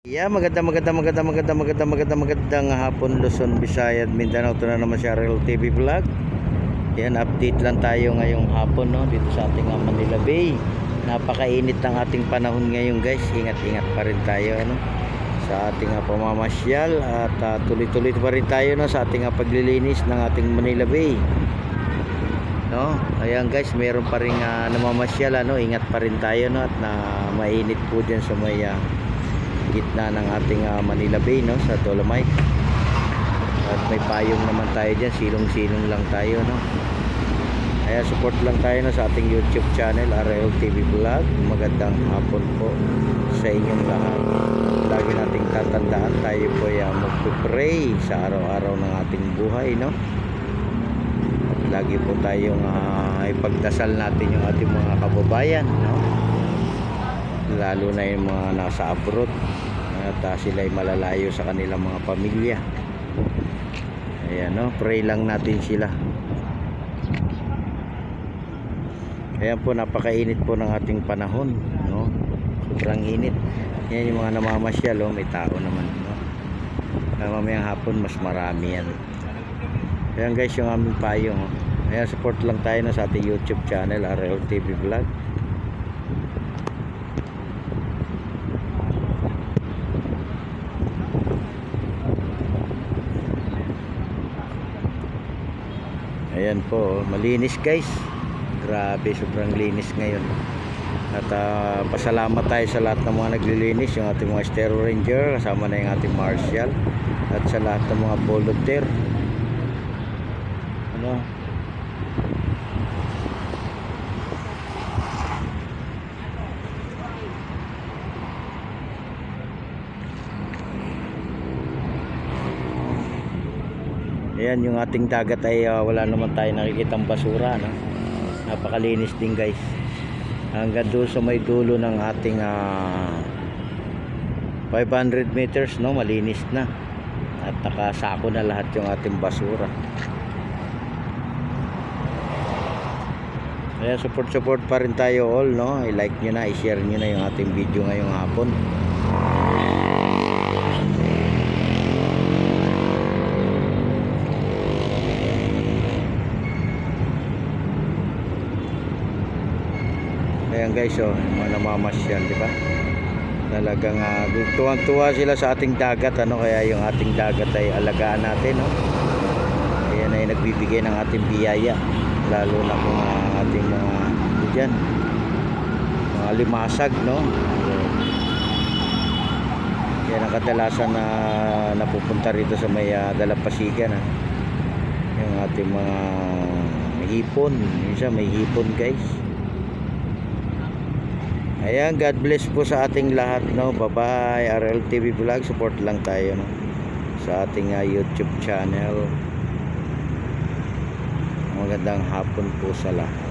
Yeah, magandang hapon Luzon, Visayas, Mindanao. Ito na naman si Ariel TV Vlog. Yan, update lang tayo ngayong hapon, no, dito sa ating Manila Bay. Napakainit ng ating panahon ngayon, guys. Ingat-ingat pa rin tayo, ano, sa ating pamamasyal at tuloy-tuloy pa rin tayo, no, sa ating paglilinis ng ating Manila Bay. No, ayan guys, meron pa rin namamasyal, ano, ingat pa rin tayo, no, at mainit po diyan sa may gitna ng ating Manila Bay, no, sa Dolomite. At may payong naman tayo diyan, silong-silong lang tayo, no. Kaya support lang tayo, no, sa ating YouTube channel Ariel TV Vlog. Magandang hapon po sa inyong lahat. Lagi nating tatandaan, tayo po ay magpe-pray sa araw-araw ng ating buhay, no. At lagi po tayong ipagdasal natin yung ating mga kababayan, no, lalo na yung mga nasa abroad at sila ay malalayo sa kanilang mga pamilya. Ayan, no, pray lang natin sila. Ayan po, napakainit po ng ating panahon, no, sobrang init. Yan yung mga namamasyal, oh, may tao naman, no. Mamayang hapon mas marami yan. Ayan guys, yung aming payong, oh. Ayan, support lang tayo, no, sa ating YouTube channel Ariel TV Vlog. Ayan po, malinis guys. Grabe, sobrang linis ngayon. At pasalamat tayo sa lahat ng mga naglilinis, yung ating mga Stero Ranger, kasama na yung ating Marshal, at sa lahat ng mga volunteer, ano. Ayan, yung ating dagat ay wala naman tayo nakikitang basura, no? Napakalinis din guys. Hanggang doon sa may dulo ng ating 500 meters, no, malinis na. At nakasako na lahat yung ating basura. Ayan, support pa rin tayo all, no? I-like nyo na, i-share nyo na yung ating video ngayong hapon. Ayan guys, oh, mga namamasyal, di ba? Talagang tuwang-tuwa sila sa ating dagat, ano, kaya yung ating dagat ay alagaan natin, no? Ayan ay nagbibigay ng ating biyaya, lalo na kung ating dyan, mga limasag, no? Yan ang kadalasan na napupunta rito sa may Dalampasigan, yung ating mga hipon. Minsan may hipon guys. Ayan, God bless po sa ating lahat, no. Bye bye. Ariel TV Vlog, support lang tayo, no, sa ating YouTube channel. Magandang hapon po sa lahat.